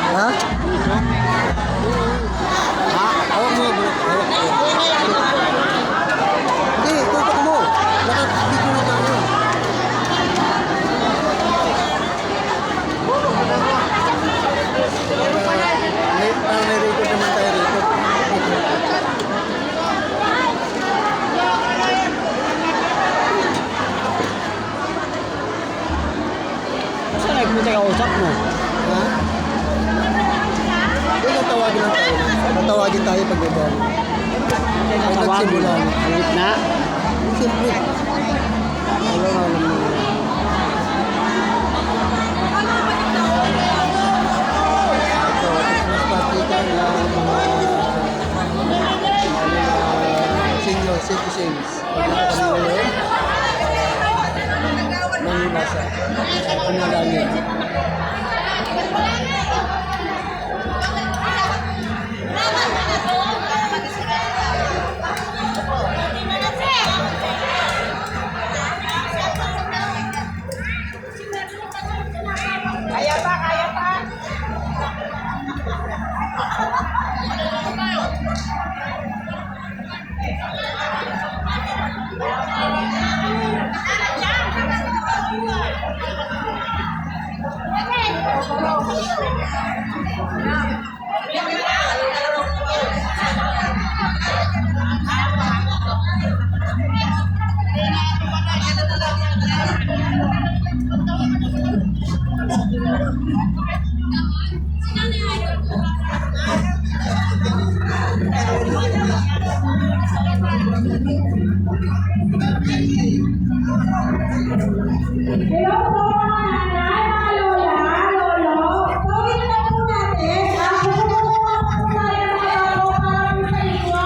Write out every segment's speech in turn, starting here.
Ha? Ha? Hawak mo, bulok. Hindi, tutok mo. Nakabito na tayo. May record naman tayo rito. Saan nagpunta ka usap mo? Ha? Hindi, tatawagin lang tayo. Tatawagin tayo pag gano'n. Pag nagsimula na. Alit na? Siyempre. Wala na alam mo. Ito, Christmas party ka ng senior citizens. Pagkita kami ngayon, manginasa. Panalangin. Kaya pa, kaya pa. Hello po mga nanay, mga lola, lolo. Tawin na po natin. Pupunta po tayo mga po para po sa inyo.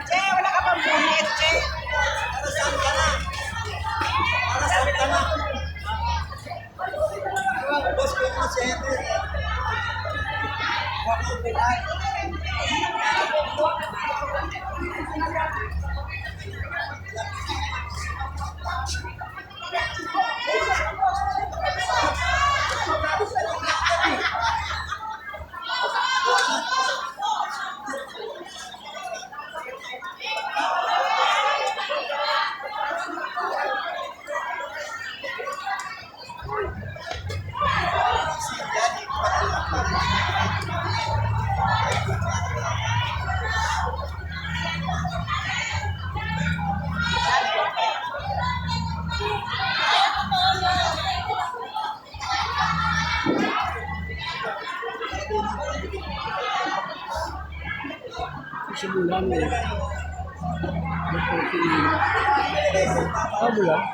Che, wala ka pang bonnet, Che. Simulan mo. Ano lang?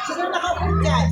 Sino nakaupo dyan?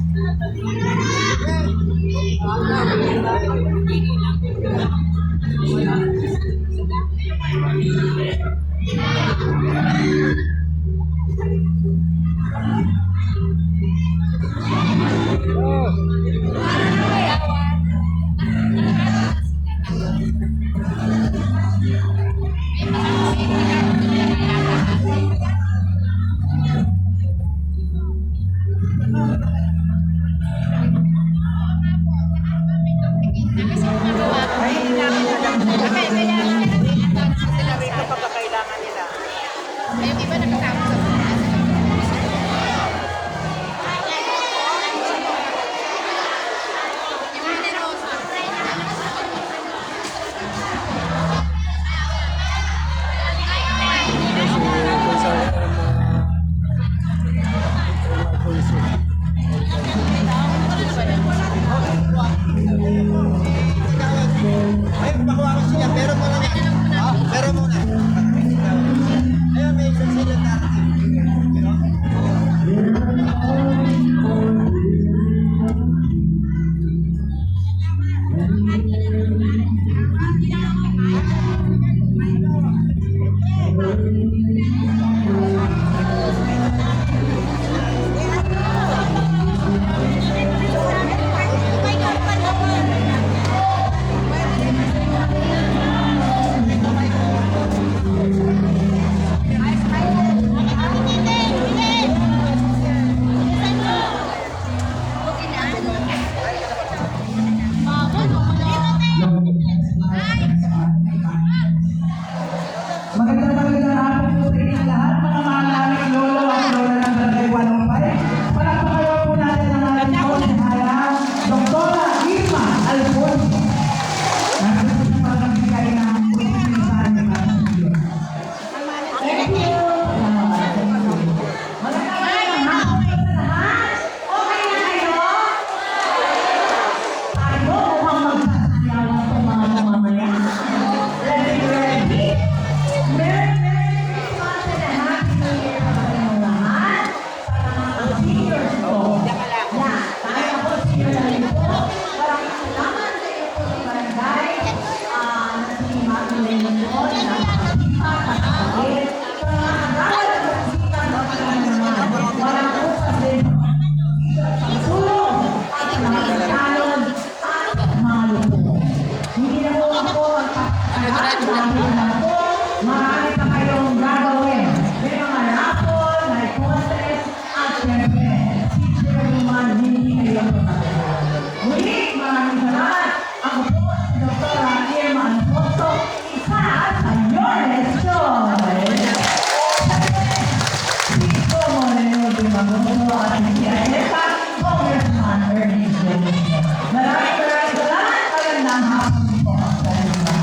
Yung iba nakasama sa Ay, pakuha ko siya. Pero muna niya. Pero muna. Ayun, may isang sila natin. Magandang hapon po sa inyong lahat, mga maaaring lolo at lola ng Barangay 105. Palakpakan po natin ang ating kaunihayang Doktora Irma Alfonso. Nandito po siya para magbigay ng mensahe ng ating Diyos. Thank you. Magandang hapon po sa lahat. Okay na kayo? Tayo mukhang magsasayawan itong mga mamamayan. Ready? Merry Christmas and a Happy New Year sa kanyang lahat. Sa mga seniors ko. Yan, tayo po senior na rin po. Maraming salamat sa iyo po sa barangay. Na si Mami Lennon po, na nakasipa, nakakabit. Sa mga agad at nakasipa, naman. Wala po kasi sa sulong at mga kanon at mga lupo. Hindi na po ako magpapakalat dahil na po marami pa kayong gagawin. May mga rapol, may contest, at syempre, teacher naman, hindi kayo magpapakalat. Muli, maraming salamat. Ako po si Dr. Irma Alfonso, isa sa your lesson. Chico Moreno de Magundo at si Aneta, Congressman Ernest Lenin. Maraming salamat. Magandang hapon po sa inyo.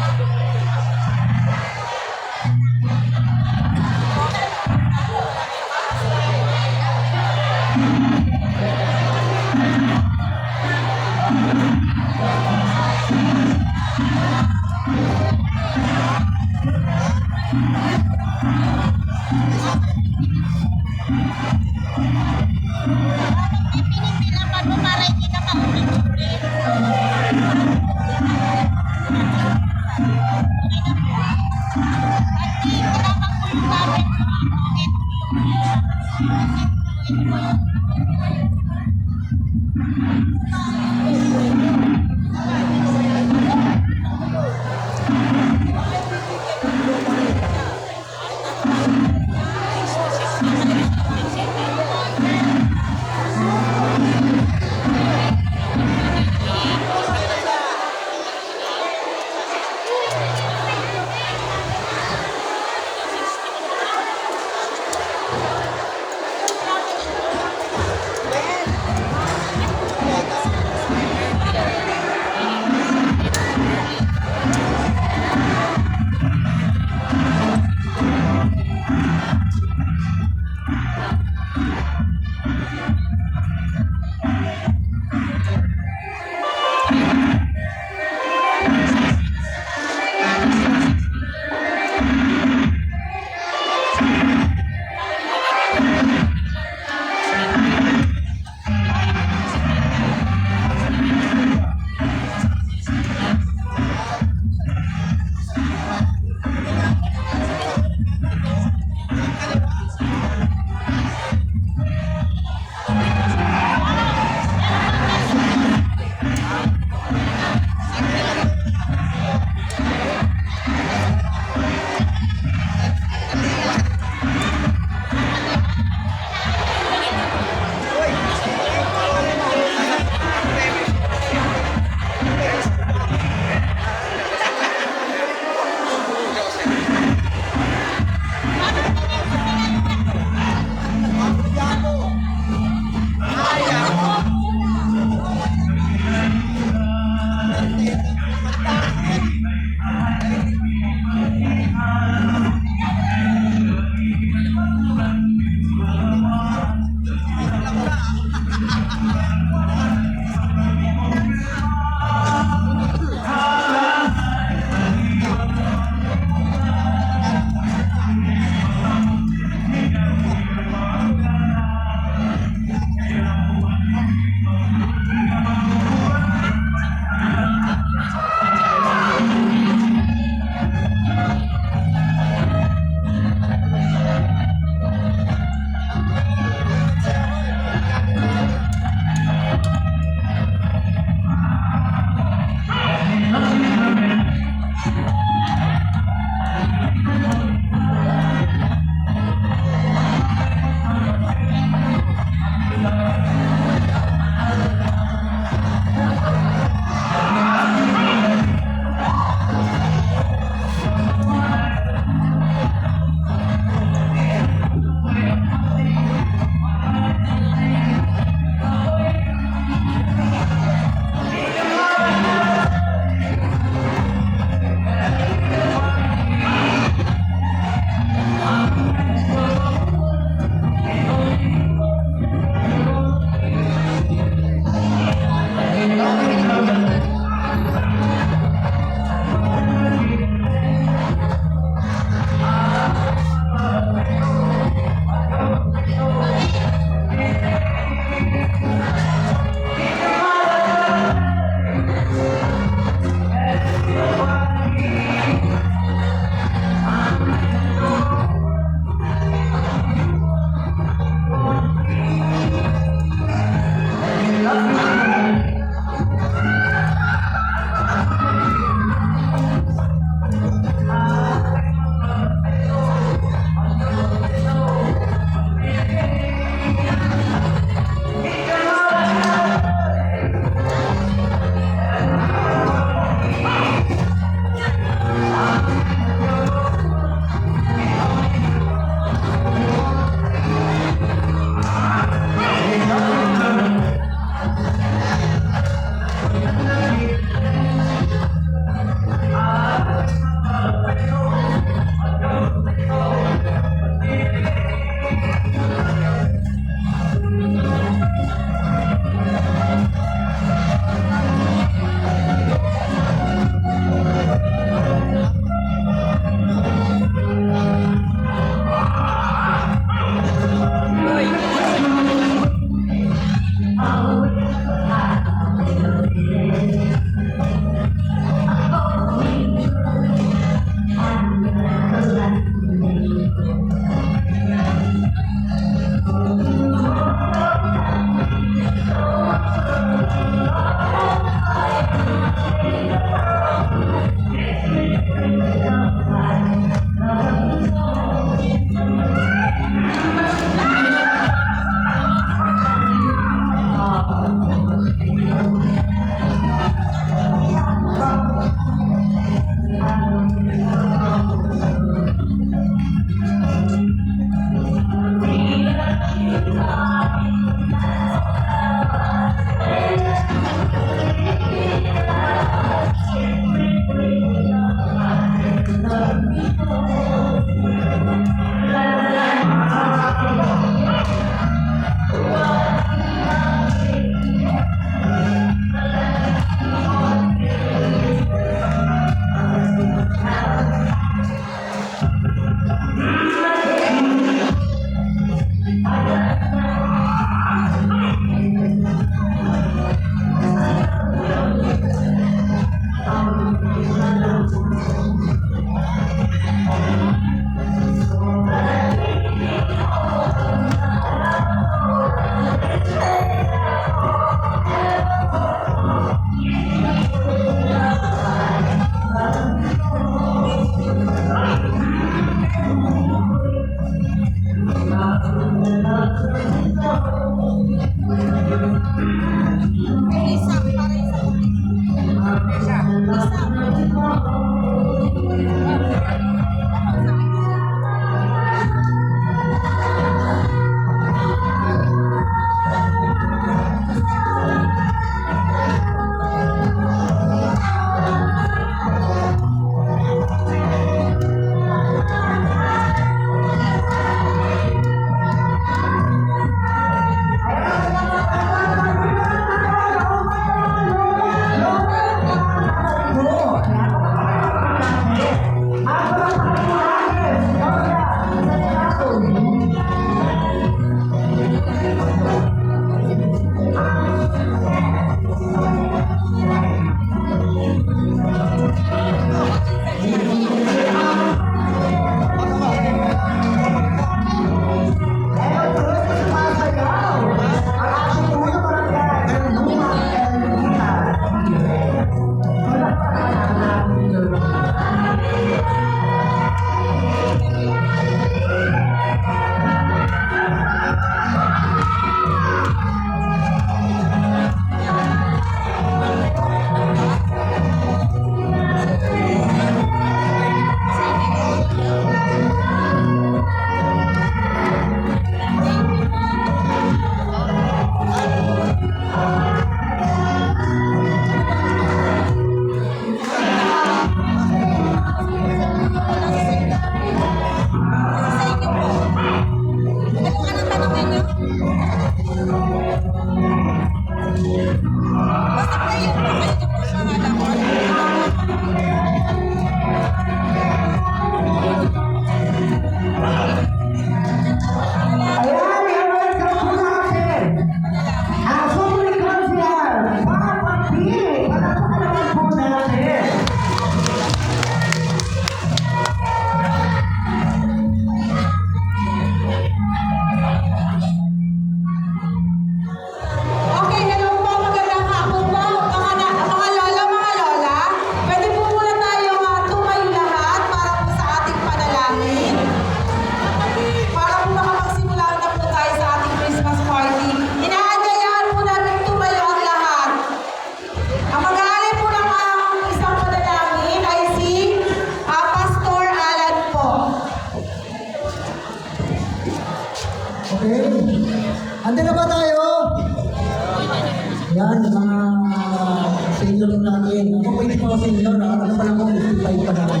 tanong natin. Ako pa hindi ko senior, ano pa lang ako 55 pa naman.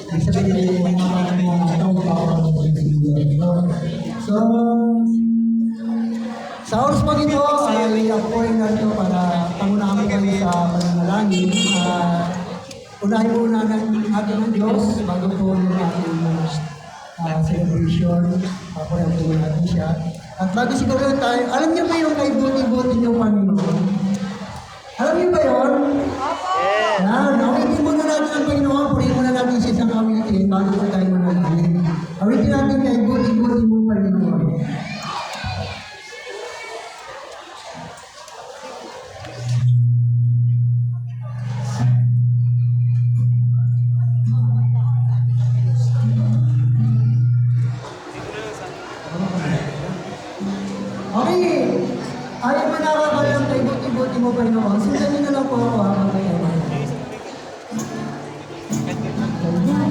Ibig sabihin, may mga taong pa ako ng senior. So, sa oras po dito, ay ako po rin narito para pangunahan ko kayo sa pananalangin. Unahin muna ng ating ng Diyos bago po yung ating celebration. Papayan po natin siya. At bago siguro tayo, alam niyo ba yung kay buti-buti ng Panginoon? Alam niyo ba yun? Yan, awitin muna natin ang Panginoon, purihin muna natin sa isang awitin bago po tayo manalangin. Awitin natin kay buti-buti ng Panginoon. Okay, ayaw mo nakakalang kay buti-buti mo pa naman. Sundan niyo na lang po ako habang kayo.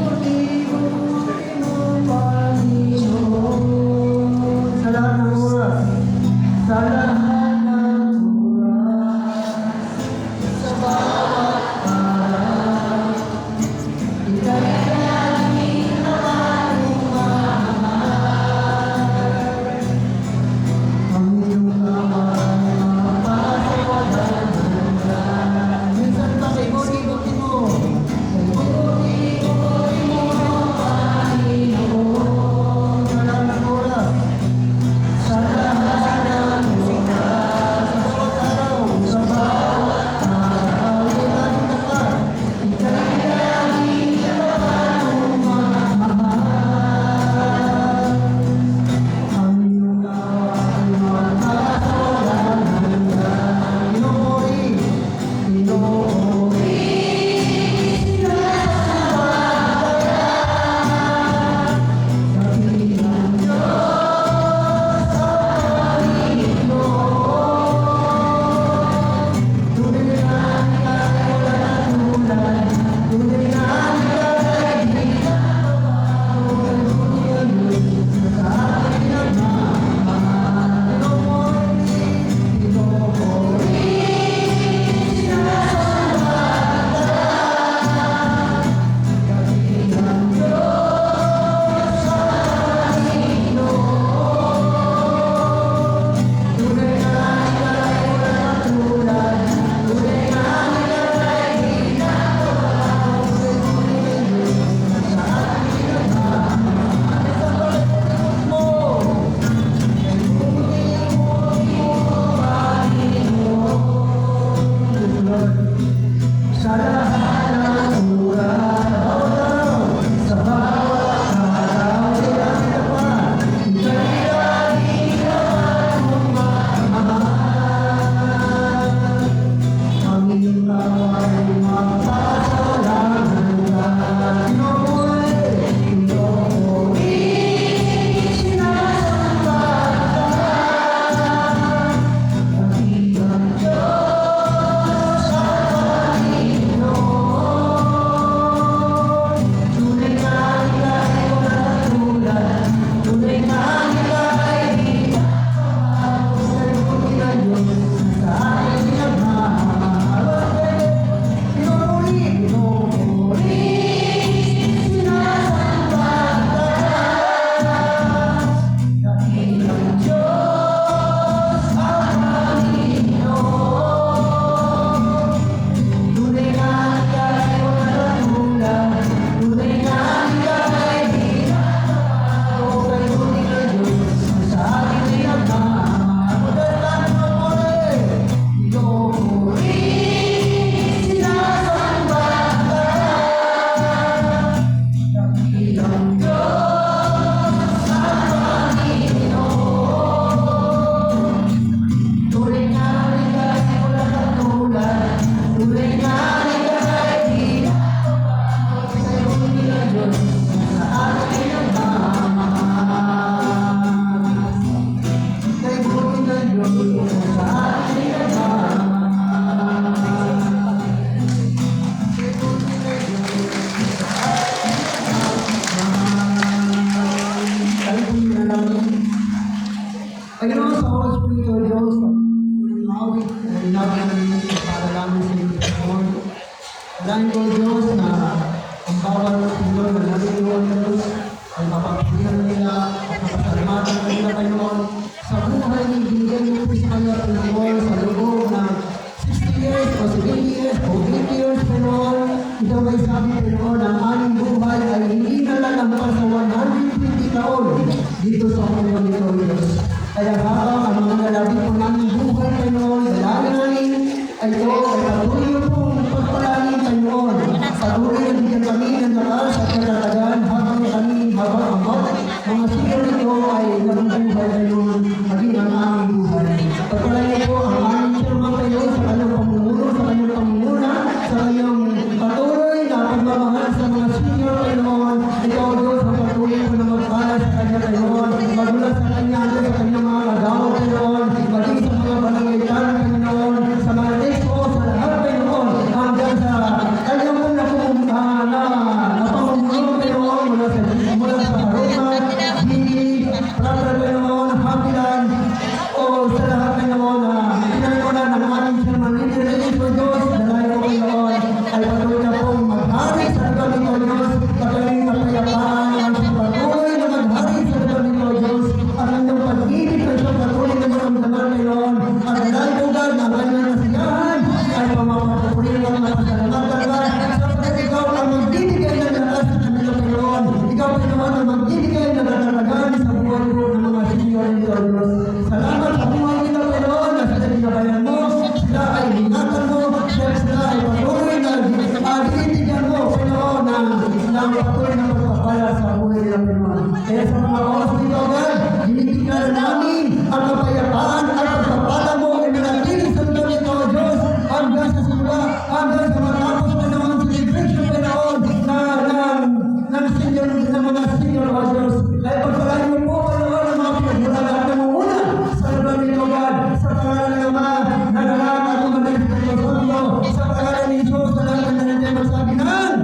Buti-buti mo, Panginoon, sa lahat ng oras, sa lahat ng oras, sa bawat araw, ika'y laging aking mahal. Ang iyong kamay, mapasiwalan hanggan. Minsan pa kay buti-buti mo, kay buti-buti mo, Panginoon, sa lahat ng oras, sa lahat ng oras, sa bawat araw, sa bawat araw, ika'y laging tapat, ika'y laging akong mahal. Ang iyong away, mapasiwalan hanggan. Pinupuri, pinupuri, sinasamba ka. Dakilang Diyos sa Panginoon. Tunay na ika'y walang katulad. Tunay na ika'y di nagbabago. Sa ating nagmamahal. Pinupuri, pinupuri, sinasamba ka. Dakilang Diyos sa Panginoon. Tunay na ika'y walang katulad. Tunay na ika'y di nagbabago. Sa ating nagmamahal. Sa pagpupunod mo, kay buti-buti mo, Panginoon. Lord, sa lahat ng oras, bawat araw, sa bawat araw, ika'y tapat, ika'y laging akong mahal. Ang iyong away, mapasiwalan hanggan. Pinupuri, pinupuri, sinasamba ka. Dakilang Diyos sa Panginoon. Dahil ko Diyos na ang bawat Panginoon na naliliwan ng Diyos ay mapapagyan nila at mapasalamatan nila Panginoon sa buhay ng binigyan mo po sa kanya Panginoon sa loob ng 60 years o 70 years o 80 years Panginoon. Ito may sabi Panginoon ang aming buhay ay hindi na lalampas sa 120 taon dito sa Panginoon nito Diyos. Kaya habang ang mga nalabi po namin buhay Panginoon, dalangin namin ay ito ay patuloy pong pagpalangin Panginoon. Patuloy na bigyan kami ng lakas at katatagan habang ang mga sigaw nito ay nabubuhay Panginoon maging ang aming buhay. Pagpalangin po ang aming sirmang Panginoon sa kanyang pamumuno, sa kanyang pamumuna, sa kanyang patuloy na pagmamahal sa mga sigaw Panginoon. Ikaw Diyos ang patuloy po na magpala sa kanya Panginoon. Magulat sa kanya sa kanyang mga kagawa Panginoon. Maging sa mga panangaitan Panginoon. Sa mga testo, sa lahat Panginoon. Hanggang sa kanyang mong napamumuno Panginoon mula sa Roma, Hindi, Prapra Panginoon, Hapilan, o sa lahat Panginoon na pinagkunan ng aming sermon. Internet po Diyos, dalayo ko Panginoon, ay patuloy na pong maghari sa lugar nito Diyos, patuloy na kapayapaan, ang patuloy na maghari sa lugar nito Diyos, at ang iyong pag-ibig na siya patuloy na maramdaman Panginoon, at dalayo ko God na kanyang nasiyahan, ay pamapatuloy na mapasalamatan ka, sapagkat ikaw ang magbibigay ng lakas sa kanila Panginoon, ikaw Panginoon ang magbibigay ng katatagan sa buhay ko ng mga senior nito Diyos. Salamat sa buhay nila Panginoon na sila ginabayan mo, sila ay hinatan mo, sila ay patuloy na binibigyan mo Panginoon ng patuloy na pagpapala sa buhay nila Panginoon. Kaya sa mga oras nito God, binibigyan namin ang kapayapaan at pagpapala mo ay manatili sa lugar nito Diyos hanggang sa simula, hanggang sa matapos Panginoon celebration Panginoon ng mga senior o Diyos. Dahil pagpalain mo po Panginoon ang mga pinagmulagan at namumuna sa lugar nito God, sa pangalan ng Ama, nagalang at umalig sa Diyos sa pangalan ni Jesus, sa lahat ng nandiyan magsabi ng Amen!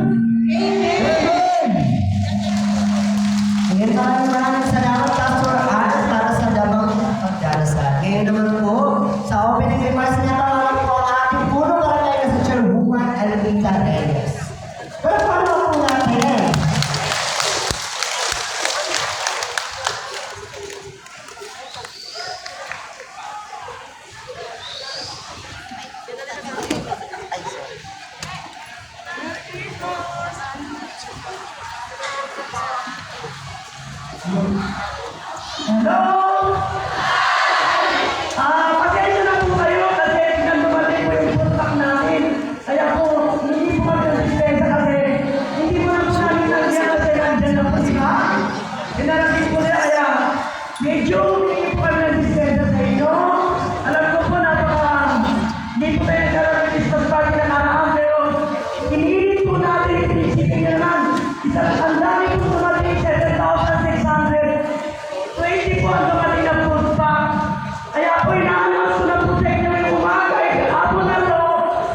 Ngayon maraming salamat Pastor Anas para sa damang pagdarasal. Ngayon naman po, sa opening remarks niya tawagan po ang ating puno barangay na sa Chairwoman Elvita Reyes. Pero paano po natin? Hello! Pasensya na po kayo kasi tingnan dumating po yung puntak namin. Kaya po, hindi po mag-dispensa kasi hindi po na po namin nandiyan kasi nandiyan na po sila. Pinarating po nila kaya medyo hindi po kami nag-dispensa sa inyo. Alam ko po hindi po tayo nagkaroon ng distance party na karaan pero iniinit po natin inisipin nyo naman. Ang dami po tumating 7,600. 20 po ang dumating na food pack. Kaya po ina-announce ko na po sa inyo yung umaga ay kahapon na to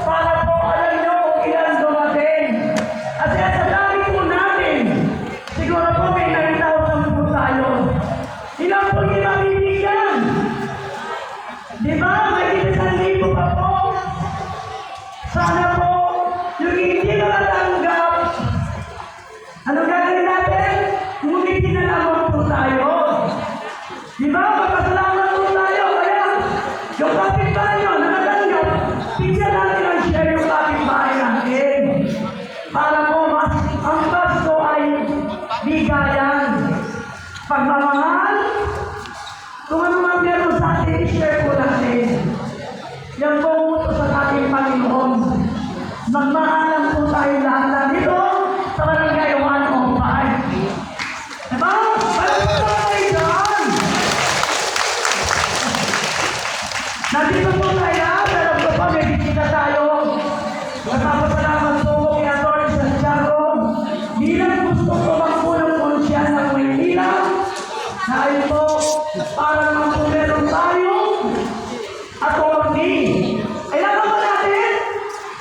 para po alam nyo kung ilan dumating. Kasi sa dami po natin, siguro po may 9,000 po tayo. Ilan po yung mabibigyan? Di ba? May 1,000 pa po. Sana po, yung hindi nakatanggap, ano gagawin natin? Ngumiti na lamang po tayo. Di ba? Magpasalamat po tayo. Kaya, yung kapitbahay nyo, nakatanggap, bigyan natin ang share yung kapitbahay natin. Para po, ang Pasko ay bigayan. Pagmamahal, kung ano man meron sa atin, i-share po natin. Yan po utos sa ating Panginoon. Magmahalan po tayo lahat. Dito